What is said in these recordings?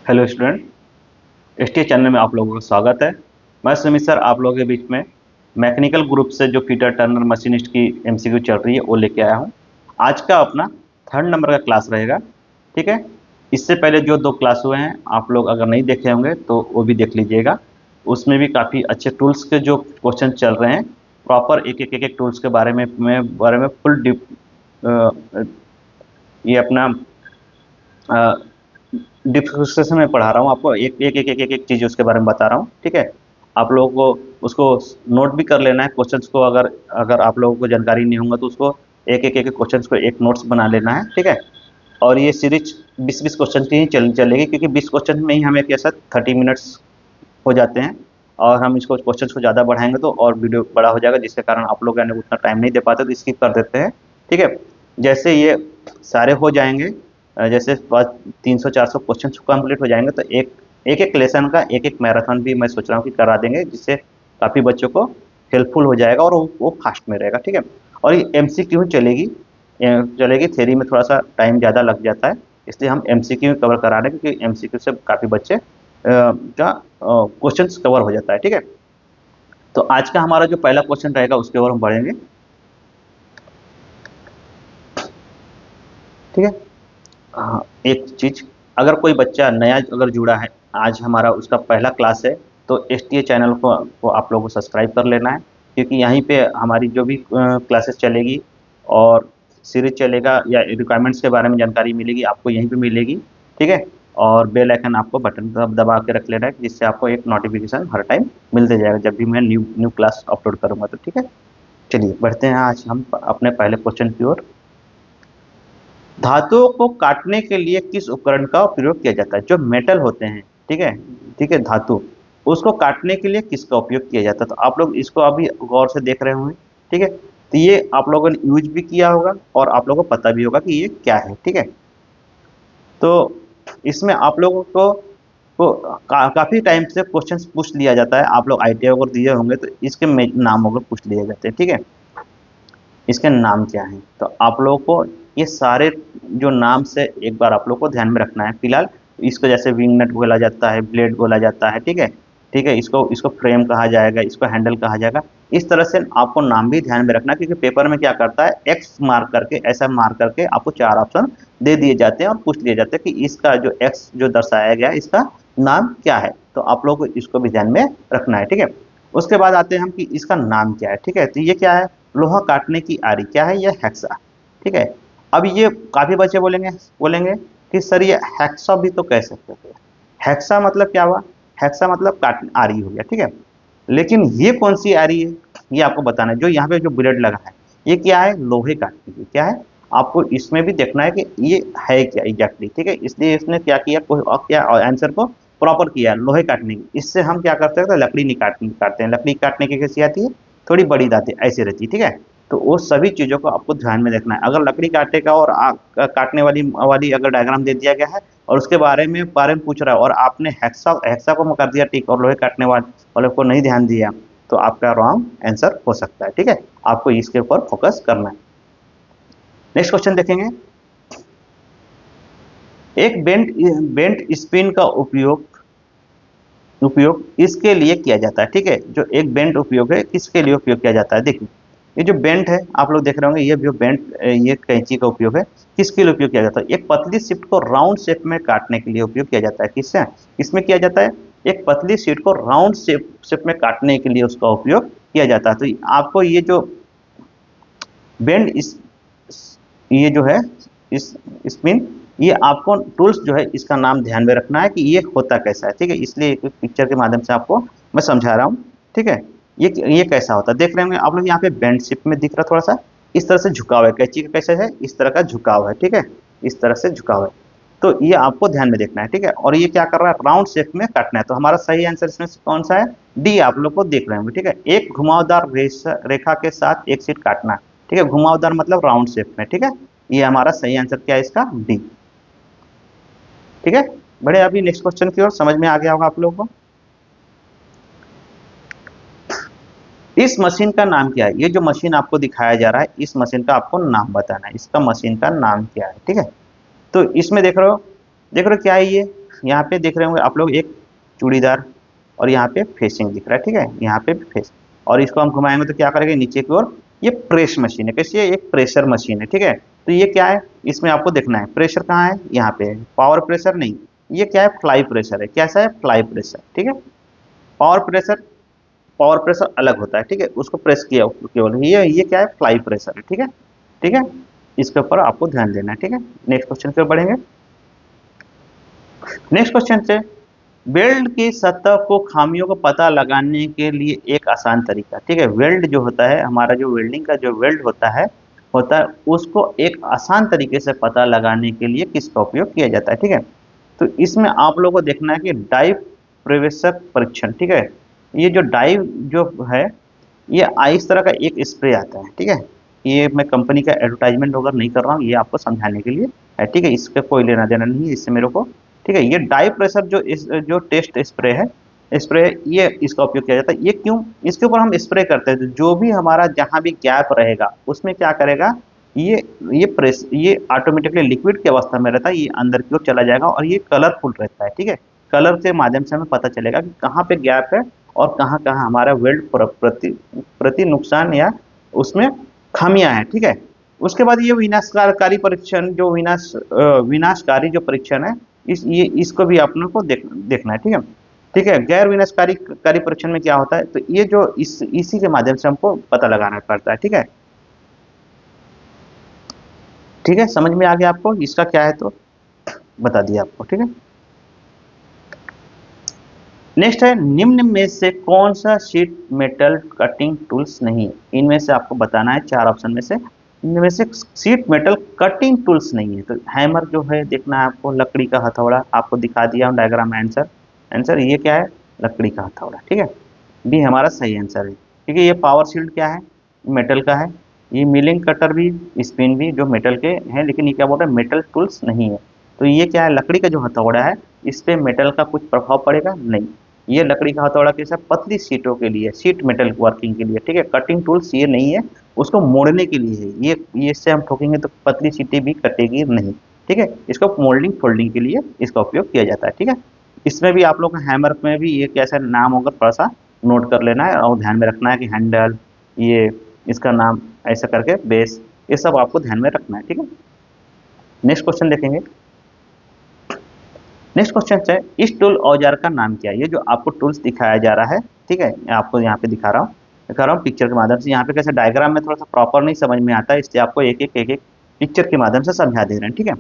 Hello student, STA channel में आप लोगों का स्वागत है। मैं सुमित सर आप लोगों के बीच में मैकेनिकल ग्रुप से जो फीटर टर्नर मशीनिस्ट की एमसीक्यू चल रही है वो लेके आया हूँ। आज का अपना 3rd नंबर का क्लास रहेगा। ठीक है, इससे पहले जो 2 क्लास हुए हैं आप लोग अगर नहीं देखे होंगे तो वो भी देख लीजिएगा। उसमें भी काफ़ी अच्छे टूल्स के जो क्वेश्चन चल रहे हैं, प्रॉपर एक एक टूल्स के बारे में फुल डिप ये अपना डिस्कशन में पढ़ा रहा हूँ आपको। एक चीज़ उसके बारे में बता रहा हूँ। ठीक है, आप लोगों को उसको नोट भी कर लेना है क्वेश्चंस को। अगर अगर आप लोगों को जानकारी नहीं होगा तो उसको एक क्वेश्चंस को एक नोट्स बना लेना है। ठीक है, और ये सीरीज 20-20 क्वेश्चन की ही चलेगी, क्योंकि 20 क्वेश्चन में ही हमें कैसा 30 मिनट्स हो जाते हैं। और हम इसको क्वेश्चन को ज़्यादा बढ़ाएंगे तो और वीडियो बड़ा हो जाएगा, जिसके कारण आप लोग यानी उतना टाइम नहीं दे पाते तो स्किप कर देते हैं। ठीक है, जैसे ये सारे हो जाएंगे, जैसे 300-400 क्वेश्चन कंप्लीट हो जाएंगे तो एक एक लेसन का एक मैराथन भी मैं सोच रहा हूँ कि करा देंगे, जिससे काफ़ी बच्चों को हेल्पफुल हो जाएगा और वो फास्ट में रहेगा। ठीक है, और ये एमसीक्यू चलेगी थ्योरी में थोड़ा सा टाइम ज़्यादा लग जाता है, इसलिए हम एमसीक्यू कवर करा रहे हैं, क्योंकि एमसीक्यू से काफ़ी बच्चे का क्वेश्चन कवर हो जाता है। ठीक है, तो आज का हमारा जो पहला क्वेश्चन रहेगा उसके ओर हम बढ़ेंगे। ठीक है, हाँ, एक चीज, अगर कोई बच्चा नया अगर जुड़ा है, आज हमारा उसका पहला क्लास है, तो एसटीए चैनल को आप लोगों को सब्सक्राइब कर लेना है, क्योंकि यहीं पे हमारी जो भी क्लासेस चलेगी और सीरीज चलेगा या रिक्वायरमेंट्स के बारे में जानकारी मिलेगी आपको यहीं पे मिलेगी। ठीक है, और बेल आइकन आपको बटन दबा के रख लेना है, जिससे आपको एक नोटिफिकेशन हर टाइम मिलते जाएगा जब भी मैं न्यू न्यू क्लास अपलोड करूँगा। तो ठीक है, चलिए बढ़ते हैं आज हम अपने पहले क्वेश्चन की ओर। धातुओं को काटने के लिए किस उपकरण का उपयोग किया जाता है? जो मेटल होते हैं, ठीक है धातु, उसको काटने के लिए किसका उपयोग किया जाता है? तो आप लोग इसको अभी गौर से देख रहे होंगे। ठीक है, तो ये आप लोगों ने यूज भी किया होगा और आप लोगों को पता भी होगा कि ये क्या है। ठीक है, तो इसमें आप लोगों को काफी टाइम से क्वेश्चन पूछ लिया जाता है। आप लोग आईटीआई वगैरह दिए होंगे तो इसके नाम वगैरह पूछ लिए जाते हैं। ठीक है, इसके नाम क्या हैं? तो आप लोगों को ये सारे जो नाम से एक बार आप लोग को ध्यान में रखना है। फिलहाल इसको जैसे विंग नट बोला जाता है, ब्लेड बोला जाता है। ठीक है, ठीक है, इसको इसको फ्रेम कहा जाएगा, इसको हैंडल कहा जाएगा। इस तरह से आपको नाम भी ध्यान में रखना है, क्योंकि पेपर में क्या करता है, एक्स मार्क करके, ऐसा मार्क करके आपको 4 ऑप्शन दे दिए जाते हैं और पूछ लिए जाते हैं कि इसका जो एक्स जो दर्शाया गया इसका नाम क्या है। तो आप लोग को इसको भी ध्यान में रखना है। ठीक है, उसके बाद आते हैं हम कि इसका नाम क्या है। ठीक है, तो ये क्या है? लोहा काटने की आरी। क्या है? ये हेक्सा। ठीक है, अब ये काफी बच्चे बोलेंगे बोलेंगे कि सर ये हेक्सा भी तो कह सकते थे। हेक्सा मतलब क्या हुआ? हेक्सा मतलब काट आरी हो गया। ठीक है, लेकिन ये कौन सी आरी है ये आपको बताना है। जो यहाँ पे जो ब्लेड लगा है ये क्या है? लोहे काटने की। क्या है? आपको इसमें भी देखना है कि ये है क्या एग्जैक्टली। ठीक है, इसलिए इसने क्या किया, क्या आंसर को प्रॉपर किया, लोहे काटने की। इससे हम क्या करते हैं, तो लकड़ी नहीं काटते हैं। लकड़ी काटने की कैसी आती है? थोड़ी बड़ी दांतें ऐसे रहती है। ठीक है, तो वो सभी चीज़ों को आपको ध्यान में देखना है। अगर लकड़ी काटेगा और काटने वाली वाली अगर डायग्राम दे दिया गया है और उसके बारे में पूछ रहा है और आपने हेक्सा हेक्सा को कर दिया टिक और लोहे काटने वाले को नहीं ध्यान दिया, तो आपका रॉन्ग आंसर हो सकता है। ठीक है, आपको इसके ऊपर फोकस करना है। नेक्स्ट क्वेश्चन देखेंगे। एक बेंट स्पिन का उपयोग उपयोग इसके लिए किया जाता है। ठीक है, जो एक बेंट उपयोग है किसके लिए उपयोग किया जाता है? देखिए, ये जो बेंट है आप लोग देख रहे होंगे, ये जो बेंट ये कैंची का उपयोग है किसके लिए उपयोग किया जाता है? एक पतली शीट को राउंड शेप में काटने के लिए उपयोग किया जाता है। किससे? इसमें किया जाता है, एक पतली शीट को राउंड शेप में काटने के लिए उसका उपयोग किया जाता है। तो आपको ये जो बेंड इस ये जो है इस स्पिन, ये आपको टूल्स जो है इसका नाम ध्यान में रखना है कि ये होता कैसा है। ठीक है, इसलिए एक पिक्चर के माध्यम से आपको मैं समझा रहा हूँ। ठीक है, ये कैसा होता है देख रहे होंगे आप लोग, यहाँ पे बेंड शेप में दिख रहा थोड़ा सा, इस तरह से झुकाव है। कैंची का कैसा है? इस तरह का झुकाव है। ठीक है, इस तरह से झुकाव है, तो ये आपको ध्यान में देखना है। ठीक है, और ये क्या कर रहा है? राउंड शेप में काटना है। तो हमारा सही आंसर इसमें कौन सा है? डी। आप लोग को देख रहे होंगे। ठीक है, एक घुमावदार रेखा के साथ एक शीट काटना। ठीक है, घुमावदार मतलब राउंड शेप में। ठीक है, ये हमारा सही आंसर क्या है इसका? डी। ठीक है, बढ़े अभी नेक्स्ट क्वेश्चन की ओर। समझ में आ गया होगा आप लोगों को। इस मशीन का नाम क्या है? ये जो मशीन आपको दिखाया जा रहा है, इस मशीन का आपको नाम बताना है। इसका मशीन का नाम क्या है? ठीक है, तो इसमें देख रहे हो क्या है? यहाँ पे देख रहे होंगे आप लोग एक चूड़ीदार, और यहाँ पे फेसिंग दिख रहा है, ठीक है, यहाँ पे फेस, और इसको हम घुमाएंगे तो क्या करेंगे नीचे की ओर। ये प्रेस मशीन है, कैसी है, एक प्रेशर मशीन है, ठीक है। तो ये क्या है, इसमें आपको देखना है प्रेशर कहाँ है, यहाँ पे है, पावर प्रेशर नहीं, ये क्या है, फ्लाई प्रेशर है, कैसा है, फ्लाई प्रेशर, ठीक है। पावर प्रेशर, पावर प्रेशर अलग होता है, ठीक है, उसको प्रेस किया केवल, ये क्या है, फ्लाई प्रेशर है, ठीक है, ठीक है। इसके ऊपर आपको ध्यान देना है, ठीक है। नेक्स्ट क्वेश्चन की ओर बढ़ेंगे। नेक्स्ट क्वेश्चन से, वेल्ड की सतह को खामियों को पता लगाने के लिए एक आसान तरीका, ठीक है। वेल्ड जो होता है हमारा, जो वेल्डिंग का जो वेल्ड होता है उसको एक आसान तरीके से पता लगाने के लिए किसका उपयोग किया जाता है, ठीक है। तो इसमें आप लोगों को देखना है कि डाई प्रवेशक परीक्षण, ठीक है। ये जो डाई जो है, ये इस तरह का एक स्प्रे आता है, ठीक है। ये मैं कंपनी का एडवर्टाइजमेंट वगैरह नहीं कर रहा हूँ, ये आपको समझाने के लिए है, ठीक है। इसका कोई लेना देना नहीं है इससे मेरे को, ठीक है। ये डाई प्रेशर जो टेस्ट स्प्रे है, स्प्रे, ये इसका उपयोग किया जाता है। ये क्यों, इसके ऊपर हम स्प्रे करते हैं तो जो भी हमारा जहाँ भी गैप रहेगा उसमें क्या करेगा, ये ऑटोमेटिकली लिक्विड की अवस्था में रहता है, ये अंदर की ओर चला जाएगा और ये कलरफुल रहता है, ठीक है। कलर के माध्यम से हमें पता चलेगा कि कहाँ पे गैप है और कहाँ कहाँ हमारा वेल्ड प्रति प्रति नुकसान या उसमें खामियां हैं, ठीक है। उसके बाद ये विनाशकारी परीक्षण, जो विनाशकारी जो परीक्षण है, इसको भी अपने को देखना है, ठीक है, ठीक है। गैर विनाशकारी कारी परीक्षण में क्या होता है, तो ये जो इसी के माध्यम से हमको पता लगाना पड़ता है, ठीक है, ठीक है। समझ में आ गया आपको इसका क्या है, तो बता दिया आपको, ठीक है। नेक्स्ट है, निम्न में से कौन सा शीट मेटल कटिंग टूल्स नहीं है। इनमें से आपको बताना है, चार ऑप्शन में से इनमें से शीट मेटल कटिंग टूल्स नहीं है। तो हैमर जो है देखना है आपको, लकड़ी का हथौड़ा, आपको दिखा दिया हूँ डायग्राम में आंसर, आंसर ये क्या है, लकड़ी का हथौड़ा, ठीक है। बी हमारा सही आंसर है, ठीक है। ये पावर शील्ड क्या है, मेटल का है। ये मिलिंग कटर भी, स्पिन भी जो मेटल के हैं, लेकिन ये क्या बोल रहे हैं, मेटल टूल्स नहीं है। तो ये क्या है, लकड़ी का जो हथौड़ा है, इस पे मेटल का कुछ प्रभाव पड़ेगा नहीं। ये लकड़ी का हथौड़ा कैसा, पतली सीटों के लिए, सीट मेटल वर्किंग के लिए, ठीक है। कटिंग टूल्स ये नहीं है, उसको मोड़ने के लिए है। ये इससे हम ठोकेंगे तो पतली सीटें भी कटेगी नहीं, ठीक है। इसको मोल्डिंग फोल्डिंग के लिए इसका उपयोग किया जाता है, ठीक है। इसमें भी आप लोग को हैमर में भी ये कैसा नाम होगा थोड़ा सा नोट कर लेना है और ध्यान में रखना है कि हैंडल, ये इसका नाम ऐसा करके बेस, ये सब आपको ध्यान में रखना है, ठीक है। नेक्स्ट क्वेश्चन देखेंगे। नेक्स्ट क्वेश्चन है, इस टूल औजार का नाम क्या है। ये जो आपको टूल्स दिखाया जा रहा है, ठीक है, आपको यहाँ पे दिखा रहा हूँ पिक्चर के माध्यम से। यहाँ पे कैसे डायग्राम में थोड़ा सा प्रॉपर नहीं समझ में आता है, इसलिए आपको एक एक पिक्चर के माध्यम से समझा दे रहे हैं, ठीक है।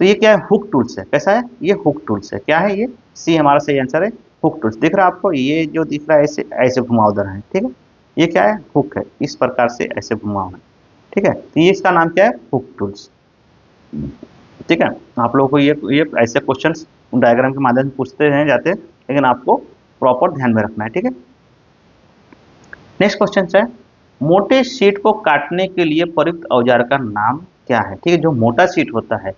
तो ये क्या है, हुक टूल्स है, कैसा है, ये हुक टूल्स है, क्या है ये, सी हमारा सही आंसर है, हुक टूल्स। दिख रहा है आपको, ये जो दिख रहा है ऐसे ऐसे घुमावदार है, ठीक है, ये क्या है, हुक है, इस प्रकार से ऐसे घुमाव है, ठीक है। तो ये इसका नाम क्या है, हुक टूल्स, ठीक है। आप लोगों को ये ऐसे क्वेश्चंस डायग्राम के माध्यम से पूछते हैं जाते हैं, लेकिन आपको प्रॉपर ध्यान में रखना है, ठीक है। नेक्स्ट क्वेश्चन है, मोटे शीट को काटने के लिए प्रयुक्त औजार का नाम क्या है, ठीक है। जो मोटा शीट होता है,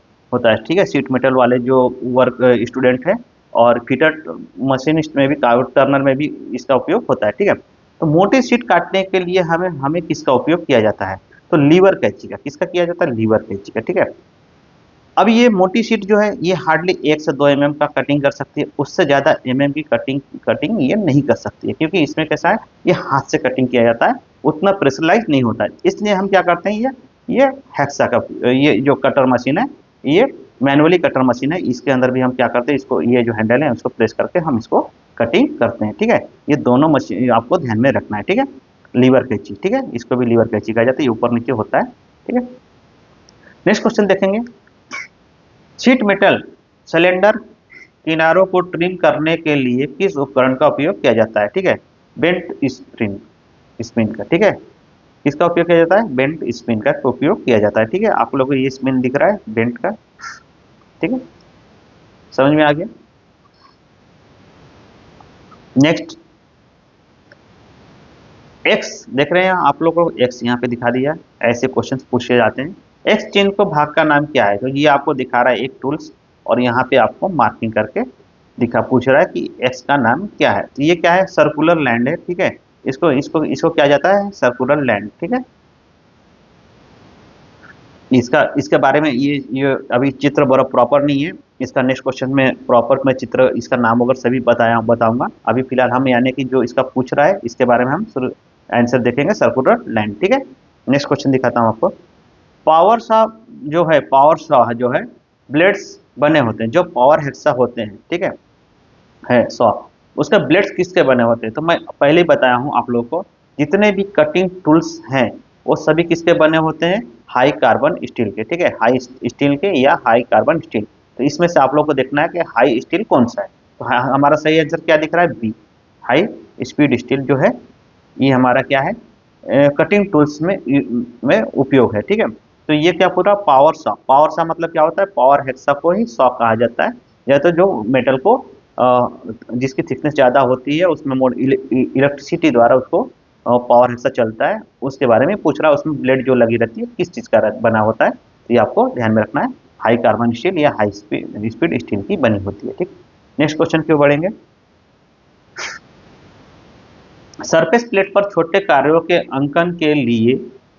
ठीक है, शीट मेटल वाले जो वर्क स्टूडेंट है और फिटर मशीनिस्ट में भी, टर्नर में भी इसका उपयोग होता है, ठीक है। तो मोटी शीट काटने के लिए हमें किसका उपयोग किया जाता है, तो लीवर कैंची का, किसका किया जाता है, लीवर कैंची का, ठीक है। अब ये मोटी शीट जो है, ये हार्डली 1 से 2 mm का कटिंग कर सकती है, उससे ज़्यादा mm की कटिंग ये नहीं कर सकती है, क्योंकि इसमें कैसा है, ये हाथ से कटिंग किया जाता है, उतना प्रेशराइज नहीं होता है। इसलिए हम क्या करते हैं, ये हेक्सा का, ये जो कटर मशीन है, ये मैनुअली कटर मशीन है, इसके अंदर भी हम क्या करते हैं, इसको ये जो हैंडल है उसको प्रेस करके हम इसको कटिंग करते हैं, ठीक है। ये दोनों मशीन आपको ध्यान में रखना है, ठीक है। लीवर कैंची, ठीक है, इसको भी लीवर कैंची कहा जाता है, ये ऊपर नीचे होता है, ठीक है। नेक्स्ट क्वेश्चन देखेंगे, शीट मेटल सिलेंडर किनारों को ट्रिम करने के लिए किस उपकरण का उपयोग किया जाता है, ठीक है, बेंट स्पिन का, ठीक है। किसका उपयोग किया जाता है, बेंट स्पिन का उपयोग किया जाता है, ठीक है। आप लोगों को ये स्पिन दिख रहा है बेंट का, ठीक है, समझ में आ गया। नेक्स्ट, एक्स देख रहे हैं आप लोगों को, एक्स यहाँ पे दिखा दिया, ऐसे क्वेश्चन पूछे जाते हैं। एक्स चिन्ह को भाग का नाम क्या है, तो ये आपको दिखा रहा है एक टूल्स, और यहाँ पे आपको मार्किंग करके पूछ रहा है कि एक्स का नाम क्या है। तो ये क्या है, सर्कुलर लैंड है, ठीक है। इसको इसको इसको क्या जाता है, सर्कुलर लैंड, ठीक है। इसके बारे में ये अभी चित्र बड़ा प्रॉपर नहीं है, इसका नेक्स्ट क्वेश्चन में प्रॉपर मैं चित्र इसका नाम वगैरह सभी बताऊंगा। अभी फिलहाल हम यानी कि जो इसका पूछ रहा है इसके बारे में हम आंसर देखेंगे, सर्कुलर लाइन। ठीक है, नेक्स्ट क्वेश्चन दिखाता हूँ आपको। पावर सॉ जो है, पावर सॉ जो है ब्लेड्स बने होते हैं, जो पावर हेक्सा होते हैं, ठीक है सॉ, उसके ब्लेड्स किसके बने होते हैं? तो मैं पहले ही बताया हूँ आप लोगों को, जितने भी कटिंग टूल्स हैं वो सभी किसके बने होते हैं? हाई कार्बन स्टील के। ठीक है, हाई स्टील के या हाई कार्बन स्टील। तो इसमें से आप लोग को देखना है कि हाई स्टील कौन सा है। तो हमारा सही आंसर क्या दिख रहा है? बी, हाई स्पीड स्टील जो है ये हमारा क्या है? कटिंग टूल्स में उपयोग है। ठीक है, तो ये क्या पूरा पावर सॉ, पावर सॉ मतलब क्या होता है? पावर हेक्सा को ही सॉ कहा जाता है, या तो जो मेटल को जिसकी थिकनेस ज़्यादा होती है उसमें मोड इलेक्ट्रिसिटी द्वारा उसको पावर हेक्सा चलता है, उसके बारे में पूछ रहा है। उसमें ब्लेड जो लगी रहती है किस चीज़ का बना होता है, तो ये आपको ध्यान में रखना है। हाई कार्बन स्टील या हाई स्पीड स्टील की बनी होती है। ठीक, नेक्स्ट क्वेश्चन क्यों बढ़ेंगे। सरफेस प्लेट पर छोटे कार्यों के अंकन के लिए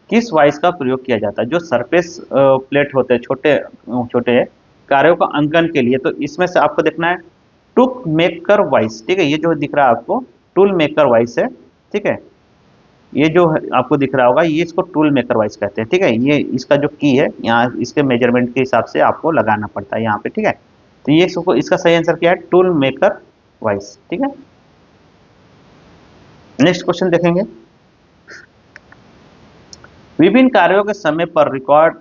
किस वाइस का प्रयोग किया जाता है? जो सरफेस प्लेट होते हैं छोटे छोटे कार्यों का अंकन के लिए, तो इसमें से आपको देखना है टूल मेकर वाइस। ठीक है, ये जो दिख रहा है आपको टूल मेकर वाइस है। ठीक है, ये जो आपको दिख रहा होगा ये इसको टूल मेकर वाइस कहते हैं। ठीक है, ये इसका जो की है यहाँ इसके मेजरमेंट के हिसाब से आपको लगाना पड़ता है यहाँ पे। ठीक है, तो ये इसका सही आंसर क्या है? Tool maker vice. ठीक है, नेक्स्ट क्वेश्चन देखेंगे। विभिन्न कार्यों के समय पर रिकॉर्ड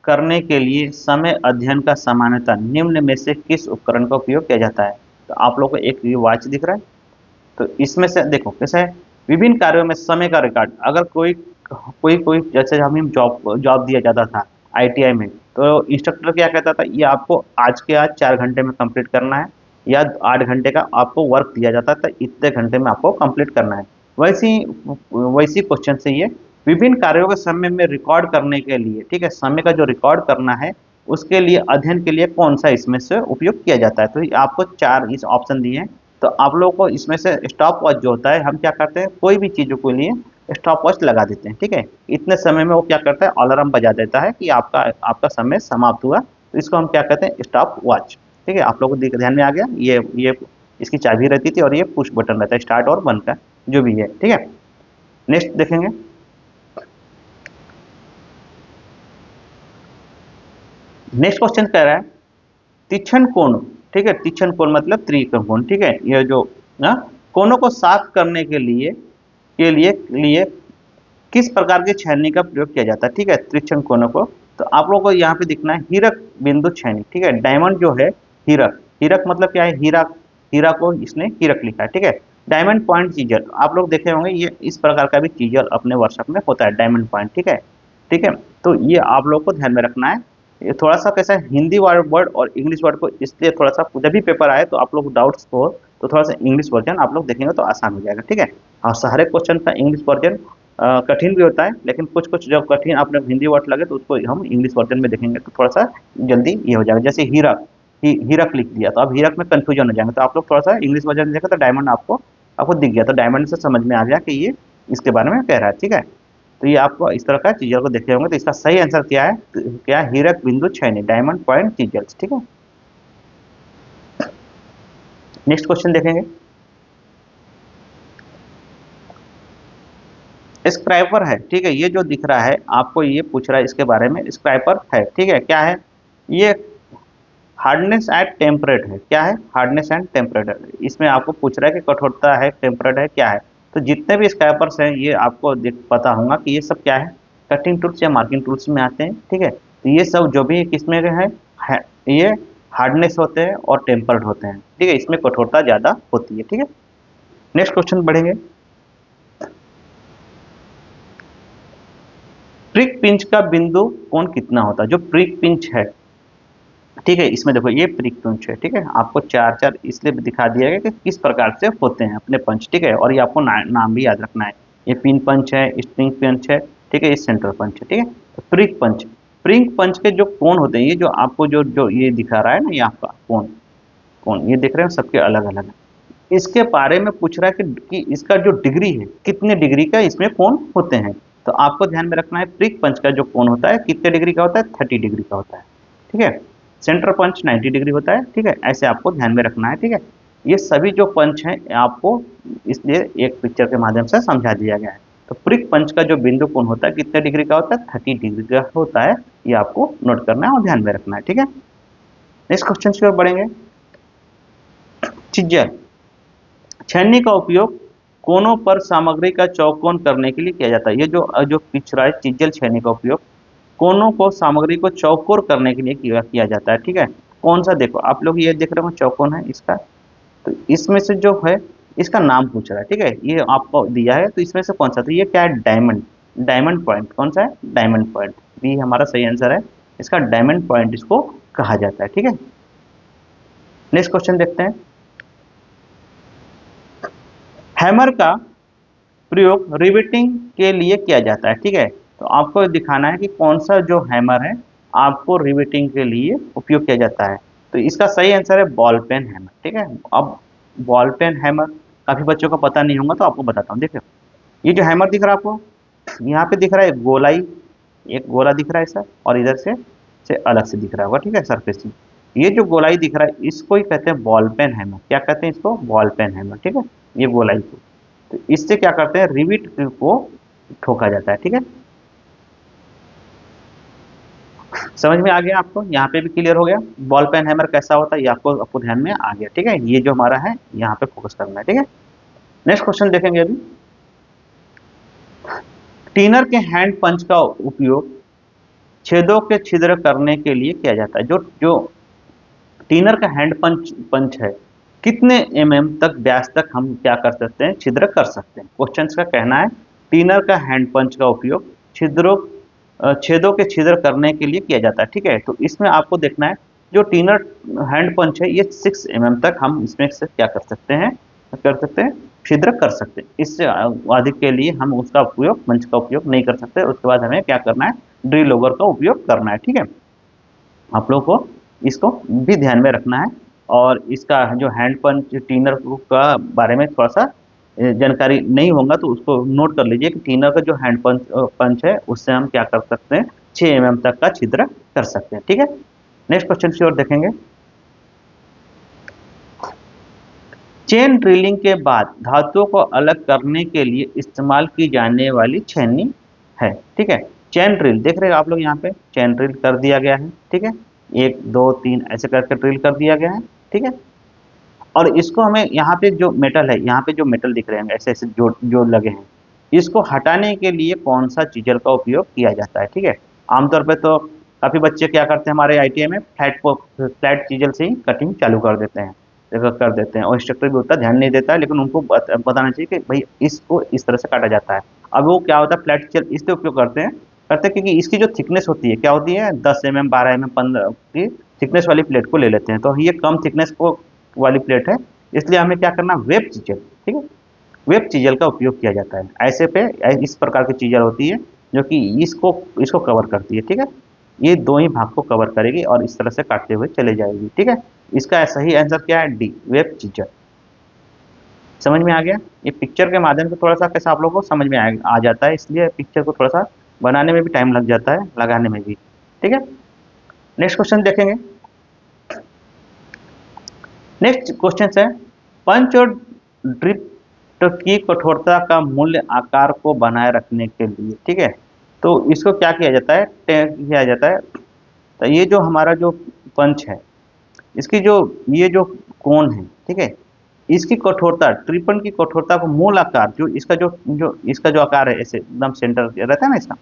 करने के लिए समय अध्ययन का सामान्यतः निम्न में से किस उपकरण का उपयोग किया जाता है? तो आप लोगों को एक वॉच दिख रहा है, तो इसमें से देखो कैसा है, विभिन्न कार्यों में समय का रिकॉर्ड। अगर कोई कोई कोई जैसे हमें जॉब जॉब दिया जाता था आईटीआई में, तो इंस्ट्रक्टर क्या कहता था, ये आपको आज के आज 4 घंटे में कंप्लीट करना है, या 8 घंटे का आपको वर्क दिया जाता था, इतने घंटे में आपको कंप्लीट करना है। वैसी वैसी क्वेश्चन से ये विभिन्न कार्यों के समय में रिकॉर्ड करने के लिए, ठीक है, समय का जो रिकॉर्ड करना है उसके लिए अध्ययन के लिए कौन सा इसमें से उपयोग किया जाता है? तो ये आपको 4 इस ऑप्शन दिए हैं। तो आप लोगों को इसमें से स्टॉप वॉच जो होता है, हम क्या करते हैं कोई भी चीज़ों के लिए स्टॉप वॉच लगा देते हैं। ठीक है, इतने समय में वो क्या करता है, अलार्म बजा देता है कि आपका आपका समय समाप्त हुआ, तो इसको हम क्या कहते हैं? Stop watch. ठीक है, आप लोगों को ध्यान में आ गया। ये इसकी चाबी रहती थी और ये पुश बटन रहता है, स्टार्ट और बंद का जो भी है। ठीक है, नेक्स्ट देखेंगे। नेक्स्ट क्वेश्चन कह रहा है तीक्ष्ण कोण। ठीक है, तीक्ष्ण कोण मतलब त्रिकोण। ठीक है, ये जो ना कोनों को साफ करने के लिए किस प्रकार की छेनी का प्रयोग किया जाता है? ठीक है, तीक्ष्ण कोनों को, तो आप लोगों को यहाँ पे दिखना है हीरक बिंदु छेनी। ठीक है, डायमंड जो है हीरक, हीरक मतलब क्या है? हीरा, हीरा को इसने हीरक लिखा है। ठीक है, डायमंड पॉइंट चीजल आप लोग देखे होंगे, ये इस प्रकार का भी चीजल अपने वर्कशॉप में होता है, डायमंड पॉइंट। ठीक है, ठीक है, तो ये आप लोग को ध्यान में रखना है। ये थोड़ा सा कैसा है, हिंदी वर्ड और इंग्लिश वर्ड को इसलिए थोड़ा सा, जब भी पेपर आए तो आप लोग डाउट्स हो तो थोड़ा सा इंग्लिश वर्जन आप लोग देखेंगे तो आसान हो जाएगा। ठीक है, और सारे क्वेश्चन का इंग्लिश वर्जन कठिन भी होता है, लेकिन कुछ कुछ जब कठिन आपने हिंदी वर्ड लगे तो उसको हम इंग्लिश वर्जन में देखेंगे तो थोड़ा सा जल्दी ये हो जाएगा। जैसे हीरक, हीरक लिख दिया तो अब हीरक में कंफ्यूजन हो जाएंगे, तो आप लोग थोड़ा सा इंग्लिश वर्जन देखा तो डायमंड आपको आपको दिख गया, तो डायमंड से समझ में आ गया कि ये इसके बारे में कह रहा है। ठीक है, तो ये आपको इस तरह का चीजों को देखे होंगे, तो इसका सही आंसर क्या है? क्या? हीरक बिंदु छेनी, डायमंड पॉइंट चीजल्स। ठीक है, नेक्स्ट क्वेश्चन देखेंगे। स्क्रैपर है, ठीक है, ये जो दिख रहा है आपको ये पूछ रहा है इसके बारे में, स्क्रैपर है। ठीक है, क्या है ये? हार्डनेस एंड टेम्परेट है। क्या है? हार्डनेस एंड टेम्परेट है। इसमें आपको पूछ रहा है कि कठोरता है, टेम्परेट है, क्या है? तो जितने भी स्क्रैपर्स हैं ये आपको पता होगा कि ये सब क्या है? कटिंग टूल्स या मार्किंग टूल्स में आते हैं। ठीक है, तो ये सब जो भी किसमें है ये हार्डनेस होते हैं और टेम्पर्ड होते हैं। ठीक है, इसमें कठोरता ज़्यादा होती है। ठीक है, नेक्स्ट क्वेश्चन बढ़ेंगे। प्रिक पिंच का बिंदु कोण कितना होता है? जो प्रिक पिंच है, ठीक है, इसमें देखो ये प्रिक पिंच है। ठीक है, आपको चार चार इसलिए दिखा दिया गया कि किस प्रकार से होते हैं अपने पंच। ठीक है, और ये आपको नाम भी याद रखना है। ये पिन पंच है, स्प्रिंग पंच है, ठीक है, ये सेंटर पंच है। ठीक है, तो प्रिक पंच, प्रिक पंच के जो कोण होते हैं, ये जो आपको जो जो ये दिखा रहा है ना, ये आपका कोण, कोण ये दिख रहे हैं सबके अलग अलग है। इसके बारे में पूछ रहा है कि इसका जो डिग्री है कितने डिग्री का इसमें कोण होते हैं। तो आपको ध्यान में रखना है प्रिक पंच का जो कोण होता है कितने डिग्री का होता है? 30 डिग्री का होता है। ठीक है, सेंटर पंच 90 डिग्री होता है, ठीक है, ऐसे आपको ध्यान में रखना है, ठीक है। ये सभी जो पंच हैं आपको इसलिए एक पिक्चर के माध्यम से समझा दिया गया है। तो प्रिक पंच का जो बिंदु कोण होता है कितने डिग्री का होता है, 30 डिग्री का होता है। ये आपको नोट करना है और ध्यान में रखना है, ठीक है। नेक्स्ट क्वेश्चन की ओर बढ़ेंगे। चिज्जल, छन्नी का उपयोग कोनों पर सामग्री का चौकोन करने के लिए किया जाता है। ये जो जो पिक्चर है, चिज्जल छन्नी का उपयोग कोनों को सामग्री को चौकोर करने के लिए किया जाता है, ठीक है। कौन सा, देखो आप लोग ये देख रहे हो चौकोन है इसका, तो इसमें से जो है इसका नाम पूछ रहा है, ठीक है, ये आपको दिया है, तो इसमें से कौन सा, तो ये क्या है, डायमंड, डायमंड पॉइंट, कौन सा है, डायमंड पॉइंट, बी हमारा सही आंसर है। इसका डायमंड पॉइंट इसको कहा जाता है, ठीक है। नेक्स्ट क्वेश्चन देखते हैं। हैमर का प्रयोग रिवेटिंग के लिए किया जाता है, ठीक है। तो आपको दिखाना है कि कौन सा जो हैमर है आपको रिवेटिंग के लिए उपयोग किया जाता है। तो इसका सही आंसर है बॉल पेन हैमर, ठीक है। अब बॉल पेन हैमर काफी बच्चों को पता नहीं होगा, तो आपको बताता हूँ। देखिए ये जो हैमर दिख रहा है आपको, यहाँ पे दिख रहा है गोलाई, एक गोला दिख रहा है सर, और इधर से अलग से दिख रहा होगा, ठीक है, सरफेस में। ये जो गोलाई दिख रहा है इसको ही कहते हैं बॉल पेन हैमर। क्या कहते हैं इसको, बॉल पेन हैमर, ठीक है, ये गोलाई को। तो इससे क्या करते हैं, रिविट को ठोका जाता है, ठीक है। समझ में आ गया आपको, यहाँ पे भी क्लियर हो गया बॉल पेन हैमर कैसा होता है, ये आपको ध्यान में आ गया, ठीक है। ये जो हमारा है यहाँ पे फोकस करना है, ठीक है। नेक्स्ट क्वेश्चन देखेंगे अभी। टीनर के हैंड पंच का उपयोग छेदों के छिद्र करने के लिए किया जाता है। जो जो टीनर का हैंड पंच है, कितने तक व्यास तक हम क्या कर सकते हैं, छिद्र कर सकते हैं। क्वेश्चन का कहना है टीनर का हैंड पंच का उपयोग छेदों के छिद्र करने के लिए किया जाता है, ठीक है। तो इसमें आपको देखना है जो टीनर हैंड पंच है ये 6 तक हम इसमें से क्या कर सकते हैं, छिद्र कर सकते हैं। इससे अधिक के लिए हम उसका उपयोग, पंच का उपयोग नहीं कर सकते। उसके बाद हमें क्या करना है, ड्रिल ओवर का उपयोग करना है, ठीक है। आप लोगों को इसको भी ध्यान में रखना है। और इसका जो हैंड पंच टीनर का बारे में थोड़ा सा जानकारी नहीं होगा तो उसको नोट कर लीजिए कि टीनर का जो हैंड पंच है उससे हम क्या कर सकते हैं, 6 तक का छिद्र कर सकते हैं, ठीक है। नेक्स्ट क्वेश्चन की ओर देखेंगे। चेन ड्रिलिंग के बाद धातुओं को अलग करने के लिए इस्तेमाल की जाने वाली छेनी है, ठीक है। चेन ड्रिल देख रहे हो आप लोग, यहाँ पे चेन ड्रिल कर दिया गया है, ठीक है, 1 2 3 ऐसे करके ड्रिल कर दिया गया है, ठीक है। और इसको हमें यहाँ पे जो मेटल है, यहाँ पे जो मेटल दिख रहे हैं ऐसे ऐसे जो लगे हैं, इसको हटाने के लिए कौन सा चीजल का उपयोग किया जाता है, ठीक है। आमतौर पे तो काफी बच्चे क्या करते हैं हमारे आईटीआई में, फ्लैट चीजल से ही कटिंग चालू कर देते हैं, और इंस्ट्रक्टर भी उतना ध्यान नहीं देता है, लेकिन उनको बताना चाहिए कि भाई इसको इस तरह से काटा जाता है। अब वो क्या होता है, फ्लैट चीजल इसलिए उपयोग करते हैं क्योंकि इसकी जो थिकनेस होती है क्या होती है, 10 12 15 की थिकनेस वाली प्लेट को ले लेते हैं। तो ये कम थिकनेस को वाली प्लेट है, इसलिए हमें क्या करना, वेब चीजल, ठीक है, वेब चीजल का उपयोग किया जाता है। ऐसे पे इस प्रकार की चीजल होती है जो कि इसको कवर करती है, ठीक है। ये दो ही भाग को कवर करेगी और इस तरह से काटते हुए चले जाएगी, ठीक है। इसका सही आंसर क्या है, डी, वेब चीजल। समझ में आ गया, ये पिक्चर के माध्यम से थोड़ा सा कैसा आप लोगों को समझ में आ जाता है, इसलिए पिक्चर को थोड़ा सा बनाने में भी टाइम लग जाता है, लगाने में भी, ठीक है। नेक्स्ट क्वेश्चन देखेंगे। नेक्स्ट क्वेश्चन है, पंच और ड्रिफ्ट की कठोरता का मूल्य आकार को बनाए रखने के लिए, ठीक है। तो इसको क्या किया जाता है, किया जाता है, तो ये जो हमारा जो पंच है, इसकी जो ये जो कोण है, ठीक है, इसकी कठोरता, ट्रिपन की कठोरता को मूल आकार, जो इसका जो आकार है ऐसे एकदम सेंटर रहता है ना इसका,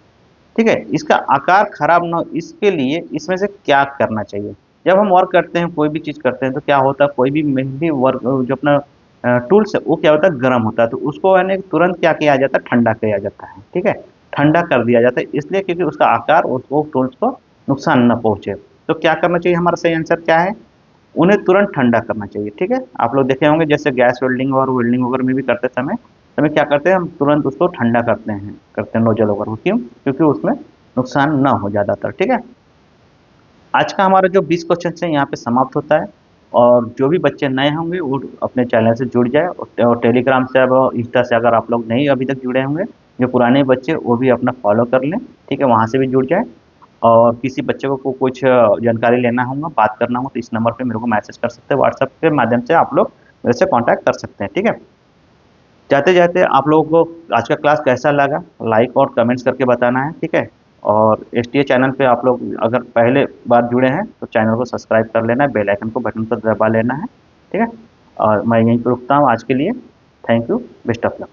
ठीक है, इसका आकार खराब ना हो इसके लिए इसमें से क्या करना चाहिए। जब हम वर्क करते हैं, कोई भी चीज करते हैं, तो क्या होता है, कोई भी मेहंदी वर्क जो अपना टूल्स है वो क्या होता है, गर्म होता है, तो उसको यानी तुरंत क्या किया जाता है, ठंडा किया जाता है, ठीक है, ठंडा कर दिया जाता है, इसलिए क्योंकि उसका आकार उसको टूल्स को नुकसान न पहुंचे। तो क्या करना चाहिए, हमारा सही आंसर क्या है, उन्हें तुरंत ठंडा करना चाहिए, ठीक है। आप लोग देखे होंगे जैसे गैस वेल्डिंग और वेल्डिंग वगैरह में भी करते समय हमें क्या करते हैं, हम तुरंत उसको ठंडा करते हैं नोजल वगैरह, क्यों, क्योंकि उसमें नुकसान ना हो ज़्यादातर, ठीक है। आज का हमारा जो 20 क्वेश्चन है यहाँ पे समाप्त होता है। और जो भी बच्चे नए होंगे वो अपने चैनल से जुड़ जाए, और टेलीग्राम से अब इंस्टा से अगर आप लोग नहीं अभी तक जुड़े होंगे, जो पुराने बच्चे वो भी अपना फॉलो कर लें, ठीक है, वहाँ से भी जुड़ जाए। और किसी बच्चे को कुछ जानकारी लेना होगा, बात करना हो, तो इस नंबर पे मेरे को मैसेज कर सकते हैं, व्हाट्सएप के माध्यम से आप लोग मेरे से कांटेक्ट कर सकते हैं, ठीक है। जाते जाते आप लोगों को आज का क्लास कैसा लगा, लाइक और कमेंट्स करके बताना है, ठीक है। और एसटीए चैनल पे आप लोग अगर पहले बार जुड़े हैं तो चैनल को सब्सक्राइब कर लेना है, बेल आइकन को बटन पर दबा लेना है, ठीक है। और मैं यहीं पर रुकता हूँ आज के लिए। Thank you, best of luck.